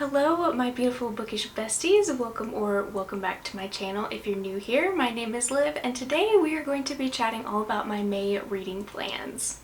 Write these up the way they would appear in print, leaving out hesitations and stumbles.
Hello my beautiful bookish besties, welcome back to my channel. If you're new here, my name is Liv and today we are going to be chatting all about my May reading plans.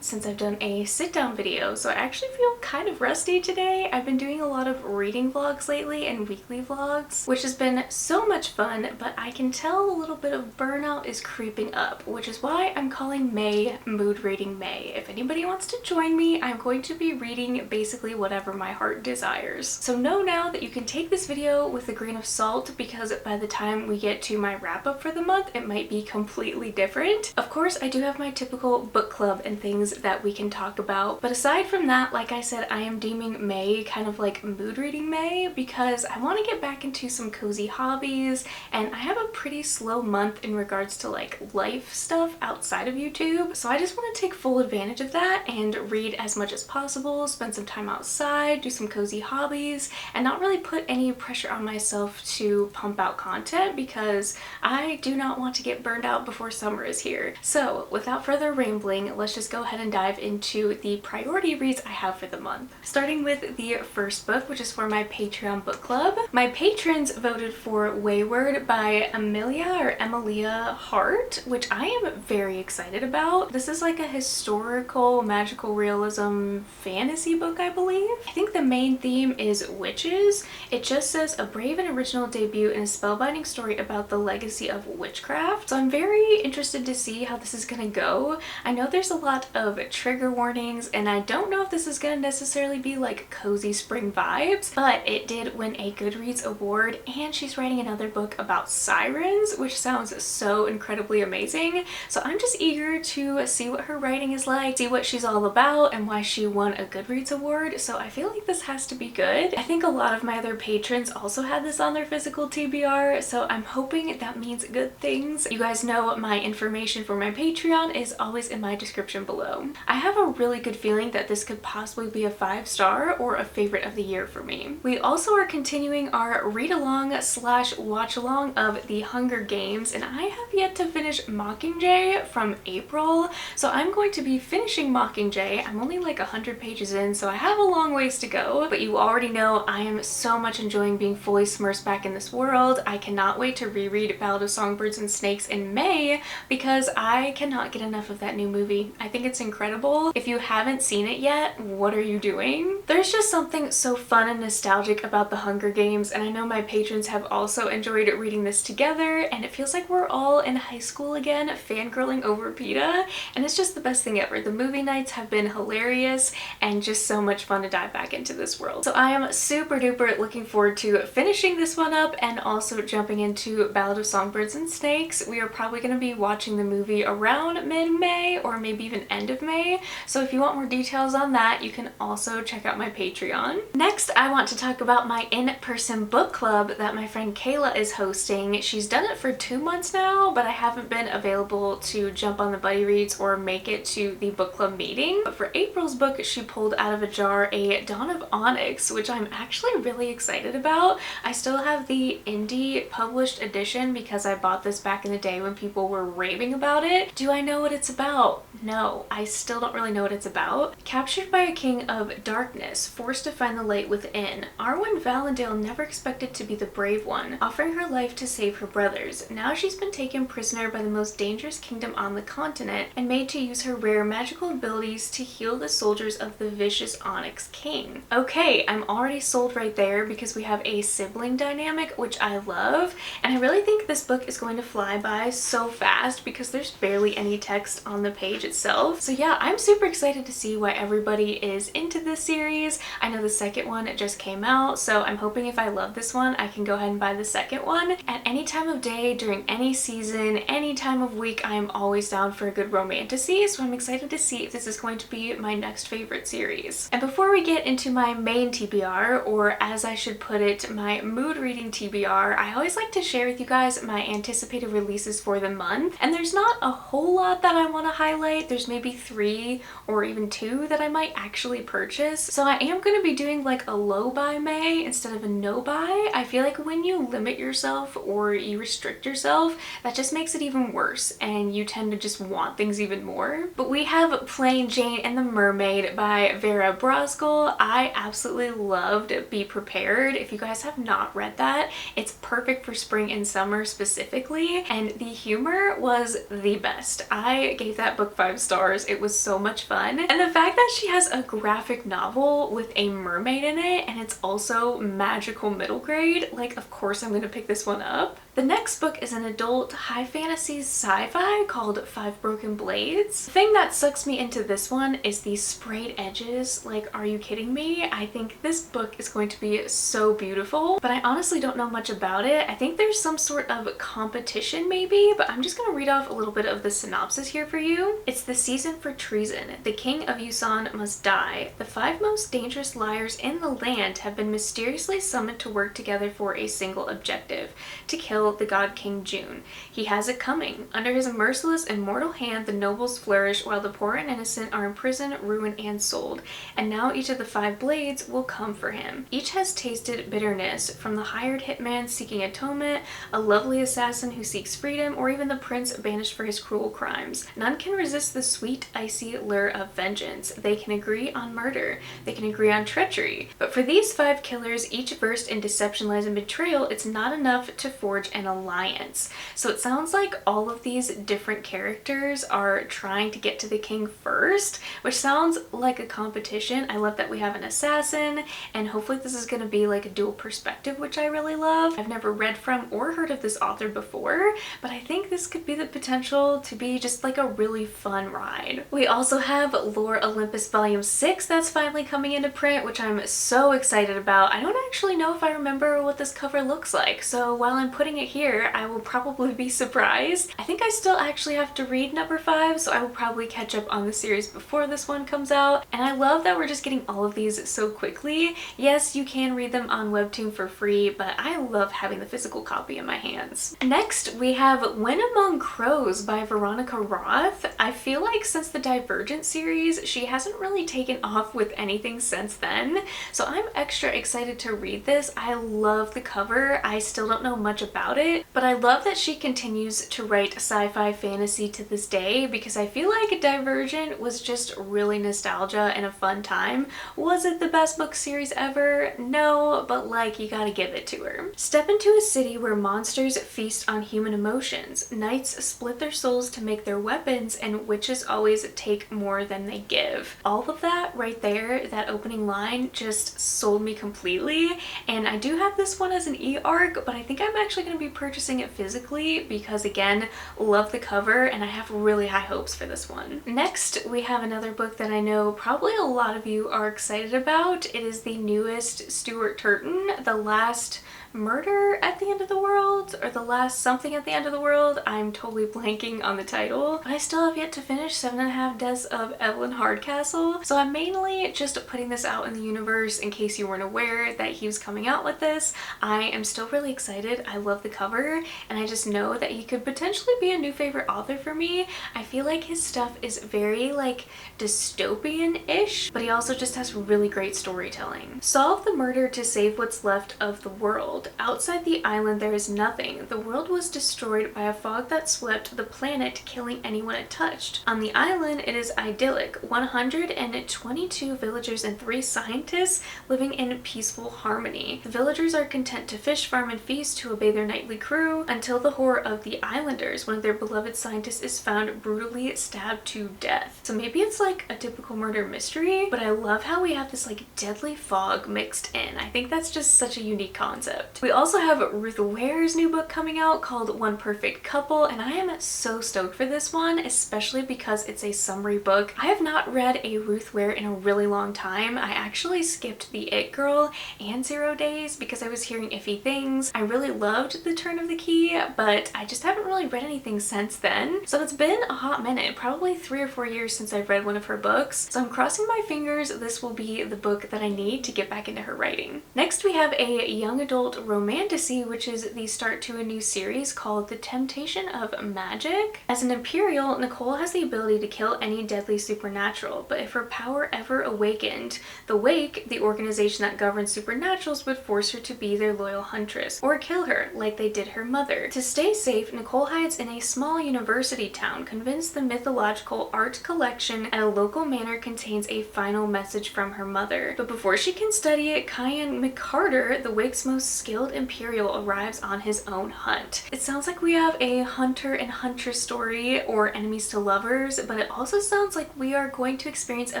Since I've done a sit-down video, so I actually feel kind of rusty today. I've been doing a lot of reading vlogs lately and weekly vlogs, which has been so much fun, but I can tell a little bit of burnout is creeping up, which is why I'm calling May Mood Reading May. If anybody wants to join me, I'm going to be reading basically whatever my heart desires. So know now that you can take this video with a grain of salt because by the time we get to my wrap-up for the month, it might be completely different. Of course, I do have my typical book club and things that we can talk about, but aside from that, like I said, I am deeming May kind of like mood reading May because I want to get back into some cozy hobbies, and I have a pretty slow month in regards to like life stuff outside of YouTube, so I just want to take full advantage of that and read as much as possible, spend some time outside, do some cozy hobbies, and not really put any pressure on myself to pump out content because I do not want to get burned out before summer is here. So without further rambling, let's just go ahead and dive into the priority reads I have for the month. Starting with the first book, which is for my Patreon book club. My patrons voted for Wayward by Emilia Hart, which I am very excited about. This is like a historical magical realism fantasy book, I believe. I think the main theme is witches. It just says a brave and original debut in a spellbinding story about the legacy of witchcraft. So I'm very interested to see how this is gonna go. I know there's a lot of trigger warnings and I don't know if this is gonna necessarily be like cozy spring vibes, but it did win a Goodreads award and she's writing another book about sirens, which sounds so incredibly amazing. So I'm just eager to see what her writing is like, see what she's all about and why she won a Goodreads award. So I feel like this has to be good. I think a lot of my other patrons also had this on their physical TBR, so I'm hoping that means good things. You guys know my information for my Patreon is always in my description below. I have a really good feeling that this could possibly be a 5-star or a favorite of the year for me. We also are continuing our read-along slash watch-along of The Hunger Games, and I have yet to finish Mockingjay from April, so I'm going to be finishing Mockingjay. I'm only like 100 pages in, so I have a long ways to go, but you already know I am so much enjoying being fully immersed back in this world. I cannot wait to reread Ballad of Songbirds and Snakes in May because I cannot get enough of that new movie. I think it's incredible. If you haven't seen it yet, what are you doing? There's just something so fun and nostalgic about The Hunger Games, and I know my patrons have also enjoyed reading this together, and it feels like we're all in high school again, fangirling over Peta, and it's just the best thing ever. The movie nights have been hilarious and just so much fun to dive back into this world. So I am super duper looking forward to finishing this one up and also jumping into Ballad of Songbirds and Snakes. We are probably going to be watching the movie around mid-May or maybe even end of May, so if you want more details on that, you can also check out my Patreon. Next, I want to talk about my in-person book club that my friend Kayla is hosting. She's done it for 2 months now, but I haven't been available to jump on the buddy reads or make it to the book club meeting. But for April's book, she pulled out of a jar a Dawn of Onyx, which I'm actually really excited about. I still have the indie published edition because I bought this back in the day when people were raving about it. Do I know what it's about? No, I still don't really know what it's about. Captured by a king of darkness, forced to find the light within, Arwen Valendale never expected to be the brave one, offering her life to save her brothers. Now she's been taken prisoner by the most dangerous kingdom on the continent and made to use her rare magical abilities to heal the soldiers of the vicious Onyx King. Okay, I'm already sold right there because we have a sibling dynamic, which I love, and I really think this book is going to fly by so fast because there's barely any text on the page itself. So yeah, I'm super excited to see why everybody is into this series. I know the second one just came out, so I'm hoping if I love this one, I can go ahead and buy the second one. At any time of day, during any season, any time of week, I'm always down for a good romantasy, so I'm excited to see if this is going to be my next favorite series. And before we get into my main TBR, or as I should put it, my mood reading TBR, I always like to share with you guys my anticipated releases for the month, and there's not a whole lot that I want to highlight. There's maybe 3 or even 2 few that I might actually purchase. So I am going to be doing like a low buy May instead of a no buy. I feel like when you limit yourself or you restrict yourself, that just makes it even worse and you tend to just want things even more. But we have Plain Jane and the Mermaid by Vera Brosgol. I absolutely loved Be Prepared. If you guys have not read that, it's perfect for spring and summer specifically, and the humor was the best. I gave that book 5 stars. It was so much fun. And the fact that she has a graphic novel with a mermaid in it and it's also magical middle grade, like of course I'm gonna pick this one up. The next book is an adult high fantasy sci-fi called 5 Broken Blades. The thing that sucks me into this one is these sprayed edges. Like, are you kidding me? I think this book is going to be so beautiful, but I honestly don't know much about it. I think there's some sort of competition maybe, but I'm just gonna read off a little bit of the synopsis here for you. It's the season for treason. The king of Yusan must die. The 5 most dangerous liars in the land have been mysteriously summoned to work together for a single objective: to kill the god King June. He has it coming. Under his merciless and mortal hand, the nobles flourish while the poor and innocent are in prison, ruined, and sold. And now each of the 5 blades will come for him. Each has tasted bitterness, from the hired hitman seeking atonement, a lovely assassin who seeks freedom, or even the prince banished for his cruel crimes. None can resist the sweet, icy lure of vengeance. They can agree on murder. They can agree on treachery. But for these 5 killers, each versed in deception, lies, and betrayal, it's not enough to forge an alliance. So it sounds like all of these different characters are trying to get to the king first, which sounds like a competition. I love that we have an assassin, and hopefully this is going to be like a dual perspective, which I really love. I've never read from or heard of this author before, but I think this could be the potential to be just like a really fun ride. We also have Lore Olympus Volume 6 that's finally coming into print, which I'm so excited about. I don't actually know if I remember what this cover looks like, so while I'm putting it here, I will probably be surprised. I think I still actually have to read number 5, so I will probably catch up on the series before this one comes out. And I love that we're just getting all of these so quickly. Yes, you can read them on Webtoon for free, but I love having the physical copy in my hands. Next, we have When Among Crows by Veronica Roth. I feel like since the Divergent series, she hasn't really taken off with anything since then, so I'm extra excited to read this. I love the cover. I still don't know much about it, but I love that she continues to write sci-fi fantasy to this day, because I feel like Divergent was just really nostalgia and a fun time. Was it the best book series ever? No, but like, you gotta give it to her. Step into a city where monsters feast on human emotions, knights split their souls to make their weapons, and witches always take more than they give. All of that right there, that opening line, just sold me completely. And I do have this one as an e-arc, but I think I'm actually going to be purchasing it physically because, again, love the cover and I have really high hopes for this one. Next, we have another book that I know probably a lot of you are excited about. It is the newest Stuart Turton, The Last Murder at the End of the World, or The Last Something at the End of the World. I'm totally blanking on the title, but I still have yet to finish 7.5 Deaths of Evelyn Hardcastle, so I'm mainly just putting this out in the universe in case you weren't aware that he was coming out with this. I am still really excited. I love the cover, and I just know that he could potentially be a new favorite author for me. I feel like his stuff is very like dystopian-ish, but he also just has really great storytelling. Solve the murder to save what's left of the world. Outside the island there is nothing. The world was destroyed by a fog that swept the planet, killing anyone it touched. On the island it is idyllic. 122 villagers and 3 scientists living in peaceful harmony. The villagers are content to fish, farm, and feast, to obey their nightly crew, until the horror of the islanders. One of their beloved scientists is found brutally stabbed to death. So maybe it's like a typical murder mystery, but I love how we have this like deadly fog mixed in. I think that's just such a unique concept. We also have Ruth Ware's new book coming out called One Perfect Couple, and I am so stoked for this one, especially because it's a summary book. I have not read a Ruth Ware in a really long time. I actually skipped The It Girl and 0 Days because I was hearing iffy things. I really loved The Turn of the Key, but I just haven't really read anything since then. So it's been a hot minute, probably 3 or 4 years since I've read one of her books. So I'm crossing my fingers this will be the book that I need to get back into her writing. Next we have a young adult romantasy, which is the start to a new series called The Temptation of Magic. As an Imperial, Nicole has the ability to kill any deadly supernatural, but if her power ever awakened, the Wake, the organization that governs supernaturals, would force her to be their loyal huntress, or kill her, like they did her mother. To stay safe, Nicole hides in a small university town, convinced the mythological art collection at a local manor contains a final message from her mother. But before she can study it, Cayenne McCarter, the Wake's most skilled Imperial, arrives on his own hunt. It sounds like we have a hunter and huntress story, or enemies to lovers, but it also sounds like we are going to experience a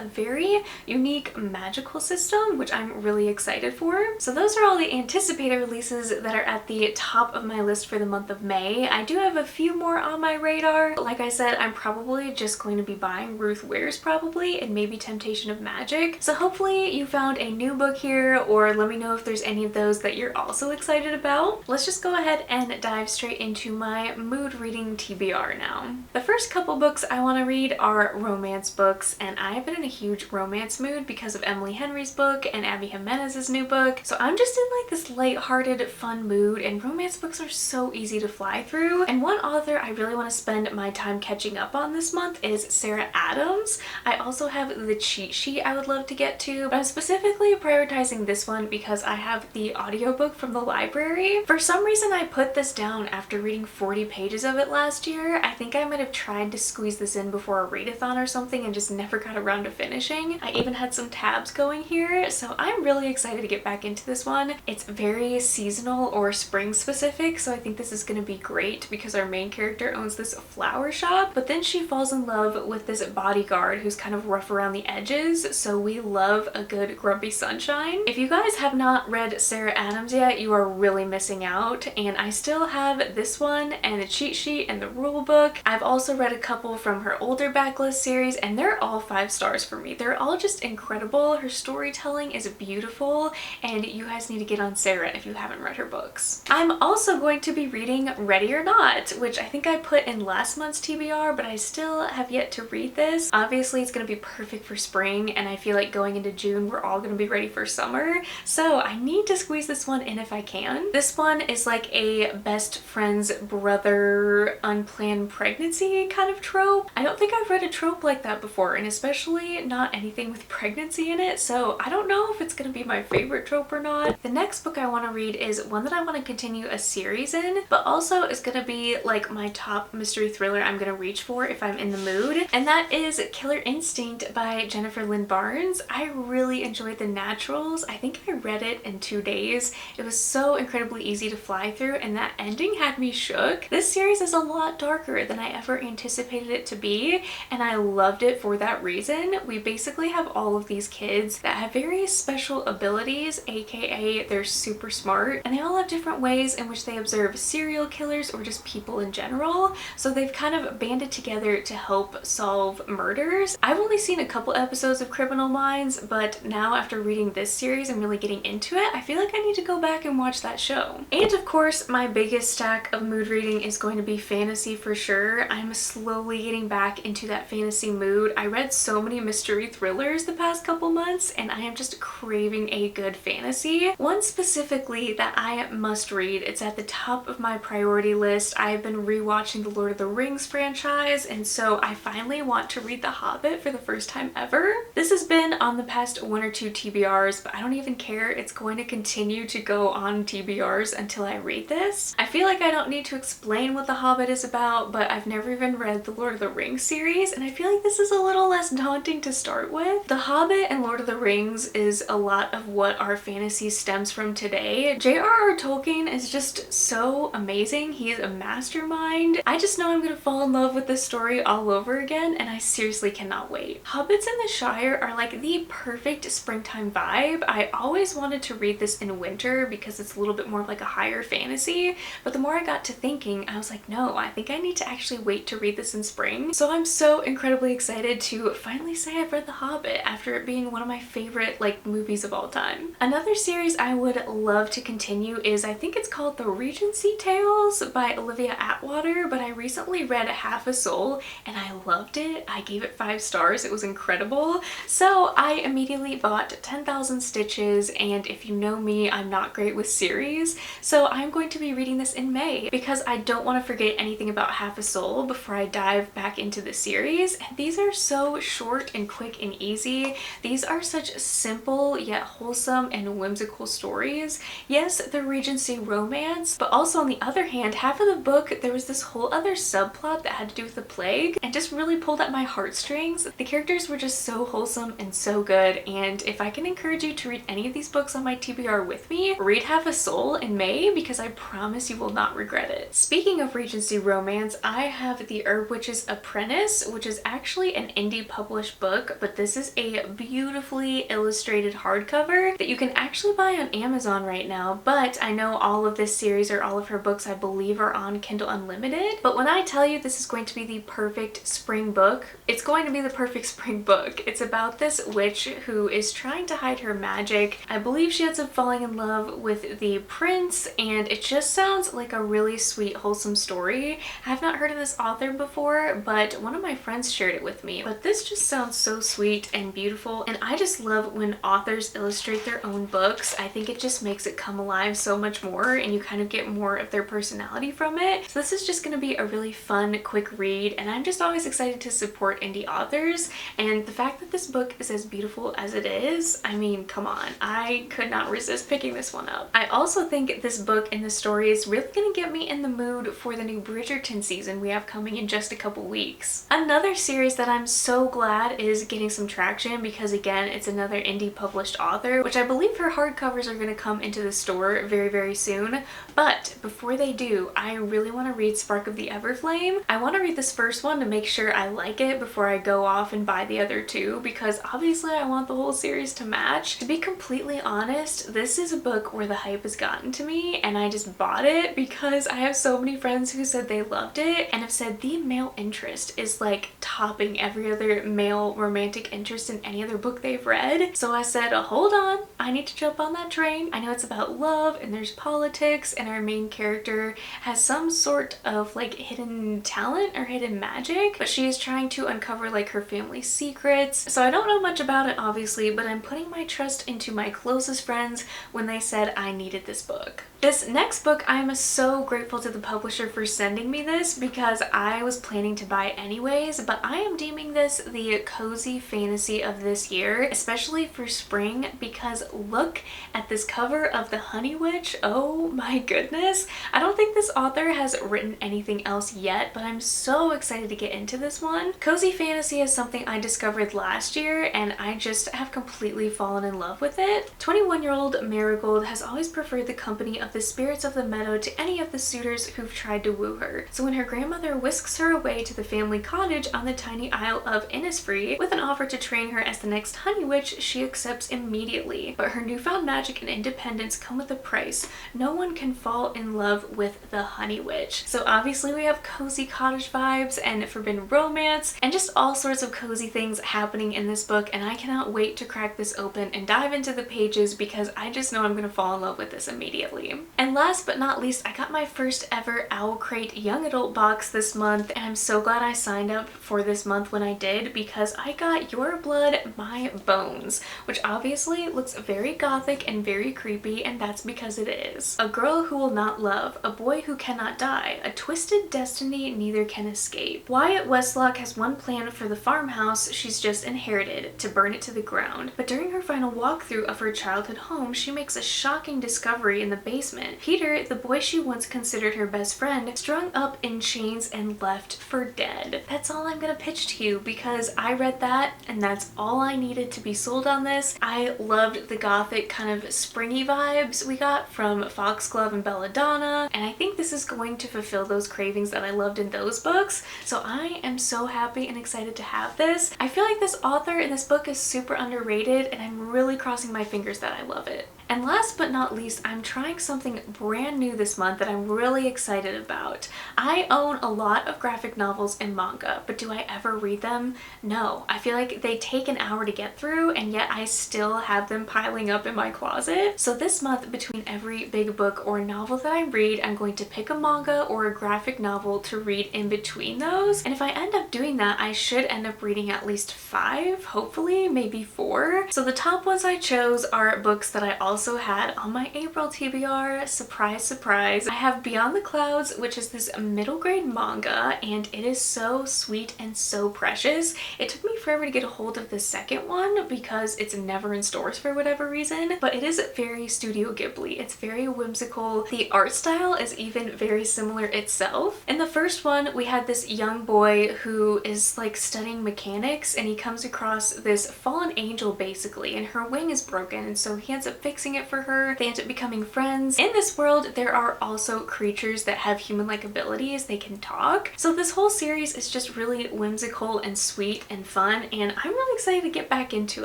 very unique magical system, which I'm really excited for. So those are all the anticipated releases that are at the top of my list for the month of May. I do have a few more on my radar. Like I said, I'm probably just going to be buying Ruth Ware's probably, and maybe Temptation of Magic. So hopefully you found a new book here, or let me know if there's any of those that you're also excited about. Let's just go ahead and dive straight into my mood reading TBR now. The first couple books I want to read are romance books, and I have been in a huge romance mood because of Emily Henry's book and Abby Jimenez's new book. So I'm just in like this light-hearted, fun mood, and romance books are so easy to fly through. And one author I really want to spend my time catching up on this month is Sarah Adams. I also have the cheat sheet I would love to get to, but I'm specifically prioritizing this one because I have the audiobook from the library. For some reason I put this down after reading 40 pages of it last year. I think I might have tried to squeeze this in before a readathon or something and just never got around to finishing. I even had some tabs going here, so I'm really excited to get back into this one. It's very seasonal or spring specific, so I think this is going to be great because our main character owns this flower shop, but then she falls in love with this bodyguard who's kind of rough around the edges, so we love a good grumpy sunshine. If you guys have not read Sarah Adams yet, you are really missing out, and I still have this one and the cheat sheet and the rule book. I've also read a couple from her older backlist series, and they're all 5 stars for me. They're all just incredible. Her storytelling is beautiful, and you guys need to get on Sarah if you haven't read her books. I'm also going to be reading Ready or Not, which I think I put in last month's TBR, but I still have yet to read this. Obviously it's going to be perfect for spring, and I feel like going into June we're all going to be ready for summer, so I need to squeeze this one in if I can. This one is like a best friend's brother unplanned pregnancy kind of trope. I don't think I've read a trope like that before, and especially not anything with pregnancy in it, so I don't know if it's going to be my favorite trope or not. The next book I want to read is one that I want to continue a series in, but also is going to be like my top mystery thriller I'm going to reach for if I'm in the mood, and that is Killer Instinct by Jennifer Lynn Barnes. I really enjoyed The Naturals. I think I read it in 2 days. It was so incredibly easy to fly through, and that ending had me shook. This series is a lot darker than I ever anticipated it to be, and I loved it for that reason. We basically have all of these kids that have very special abilities, aka they're super smart, and they all have different ways in which they observe serial killers or just people in general, so they've kind of banded together to help solve murders. I've only seen a couple episodes of Criminal Minds, but now after reading this series and really getting into it, I feel like I need to go back and watch that show. And of course, my biggest stack of mood reading is going to be fantasy for sure. I'm slowly getting back into that fantasy mood. I read so many mystery thrillers the past couple months, and I am just craving a good fantasy. One specifically that I must read, it's at the top of my priority list. I've been rewatching the Lord of the Rings franchise, and so I finally want to read The Hobbit for the first time ever. This has been on the past 1 or 2 TBRs, but I don't even care. It's going to continue to go on TBRs until I read this. I feel like I don't need to explain what The Hobbit is about, but I've never even read the Lord of the Rings series, and I feel like this is a little less daunting to start with. The Hobbit and Lord of the Rings is a lot of what our fantasy stems from today. J.R.R. Tolkien is just so amazing. He is a mastermind. I just know I'm gonna fall in love with this story all over again, and I seriously cannot wait. Hobbits in the Shire are like the perfect springtime vibe. I always wanted to read this in winter because it's a little bit more of like a higher fantasy, but the more I got to thinking, I was like, no, I think I need to actually wait to read this in spring. So I'm so incredibly excited to finally say I've read The Hobbit after it being one of my favorite like movies of all time. Another series I would love to continue is, I think it's called called The Regency Tales by Olivia Atwater, but I recently read Half a Soul and I loved it. I gave it 5 stars. It was incredible. So I immediately bought 10,000 Stitches, and if you know me, I'm not great with series. So I'm going to be reading this in May because I don't want to forget anything about Half a Soul before I dive back into the series. And these are so short and quick and easy. These are such simple yet wholesome and whimsical stories. Yes, the Regency romance, but also on the other hand, half of the book there was this whole other subplot that had to do with the plague and just really pulled at my heartstrings. The characters were just so wholesome and so good, and if I can encourage you to read any of these books on my TBR with me, read Half a Soul in May because I promise you will not regret it. Speaking of Regency romance, I have The Herb Witch's Apprentice, which is actually an indie published book, but this is a beautifully illustrated hardcover that you can actually buy on Amazon right now. But I know all of this series, or all of her books I believe, are on Kindle Unlimited. But when I tell you this is going to be the perfect spring book, it's going to be the perfect spring book. It's about this witch who is trying to hide her magic. I believe she ends up falling in love with the prince, and it just sounds like a really sweet, wholesome story. I've not heard of this author before, but one of my friends shared it with me. But this just sounds so sweet and beautiful, and I just love when authors illustrate their own books. I think it just makes it come alive so much more, and you kind of get more of their personality from it. So this is just going to be a really fun, quick read, and I'm just always excited to support indie authors. And the fact that this book is as beautiful as it is, I mean, come on, I could not resist picking this one up. I also think this book and the story is really going to get me in the mood for the new Bridgerton season we have coming in just a couple weeks. Another series that I'm so glad is getting some traction because, again, it's another indie published author, which I believe her hardcovers are going to come into the store very, very soon. But before they do, I really want to read Spark of the Everflame. I want to read this first one to make sure I like it before I go off and buy the other two, because obviously I want the whole series to match. To be completely honest, this is a book where the hype has gotten to me and I just bought it because I have so many friends who said they loved it and have said the male interest is like topping every other male romantic interest in any other book they've read. So I said, hold on, I need to jump on that train. I know it's about love and there's politics, and our main character has some sort of like hidden talent or hidden magic, but she is trying to uncover like her family's secrets. So I don't know much about it obviously, but I'm putting my trust into my closest friends when they said I needed this book. This next book, I am so grateful to the publisher for sending me this because I was planning to buy it anyways, but I am deeming this the cozy fantasy of this year, especially for spring, because look at this cover of the Honey Witch. Oh my goodness. I don't think this author has written anything else yet, but I'm so excited to get into this one. Cozy fantasy is something I discovered last year and I just have completely fallen in love with it. 21-year-old Marigold has always preferred the company of the spirits of the meadow to any of the suitors who've tried to woo her. So when her grandmother whisks her away to the family cottage on the tiny Isle of Innisfree with an offer to train her as the next Honey Witch, she accepts immediately. But her newfound magic and independence come with a price. No one can fall in love with the Honey Witch. So obviously we have cozy cottage vibes and forbidden romance and just all sorts of cozy things happening in this book, and I cannot wait to crack this open and dive into the pages because I just know I'm going to fall in love with this immediately. And last but not least, I got my first ever Owl Crate young adult box this month, and I'm so glad I signed up for this month when I did because I got Your Blood, My Bones, which obviously looks very gothic and very creepy, and that's because it is. A girl who will not love, a boy who cannot die, a twisted destiny neither can escape. Wyatt Westlock has one plan for the farmhouse she's just inherited, to burn it to the ground. But during her final walkthrough of her childhood home, she makes a shocking discovery in the basement. Peter, the boy she once considered her best friend, strung up in chains and left for dead. That's all I'm gonna pitch to you because I read that and that's all I needed to be sold on this. I loved the gothic kind of springy vibes we got from Foxglove and Belladonna, and I think this is going to fulfill those cravings that I loved in those books. So I am so happy and excited to have this. I feel like this author in this book is super underrated and I'm really crossing my fingers that I love it. And last but not least, I'm trying something brand new this month that I'm really excited about. I own a lot of graphic novels and manga, but do I ever read them? No. I feel like they take an hour to get through, and yet I still have them piling up in my closet. So this month, between every big book or novel that I read, I'm going to pick a manga or a graphic novel to read in between those. And if I end up doing that, I should end up reading at least 5, hopefully, maybe 4. So the top ones I chose are books that I also had on my April TBR. Surprise, surprise. I have Beyond the Clouds, which is this middle grade manga, and it is so sweet and so precious. It took me forever to get a hold of the second one because it's never in stores for whatever reason, but it is very Studio Ghibli. It's very whimsical. The art style is even very similar itself. In the first one, we had this young boy who is like studying mechanics, and he comes across this fallen angel basically, and her wing is broken, and so he ends up fixing it for her. They end up becoming friends. In this world, there are also creatures that have human-like abilities. They can talk. So this whole series is just really whimsical and sweet and fun, and I'm really excited to get back into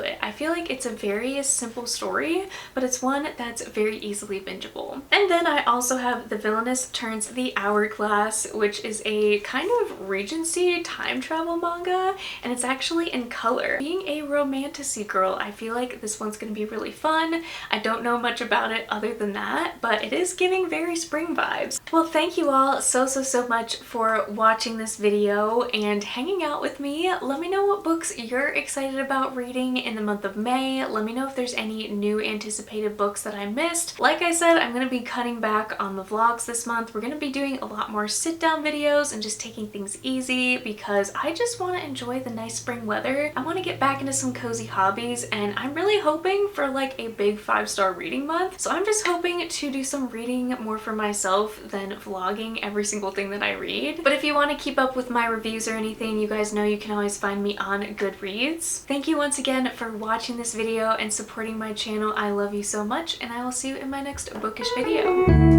it. I feel like it's a very simple story, but it's one that's very easily bingeable. And then I also have The Villainess Turns the Hourglass, which is a kind of Regency time travel manga, and it's actually in color. Being a romantasy girl, I feel like this one's gonna be really fun. I don't know much about it other than that, but it is giving very spring vibes. Well, thank you all so much for watching this video and hanging out with me. Let me know what books you're excited about reading in the month of May. Let me know if there's any new anticipated books that I missed. Like I said, I'm going to be cutting back on the vlogs this month. We're going to be doing a lot more sit-down videos and just taking things easy because I just want to enjoy the nice spring weather. I want to get back into some cozy hobbies, and I'm really hoping for like a big 5-star reading month. So I'm just hoping to do some reading more for myself than vlogging every single thing that I read. But if you want to keep up with my reviews or anything, you guys know you can always find me on Goodreads. Thank you once again for watching this video and supporting my channel. I love you so much, and I will see you in my next bookish video.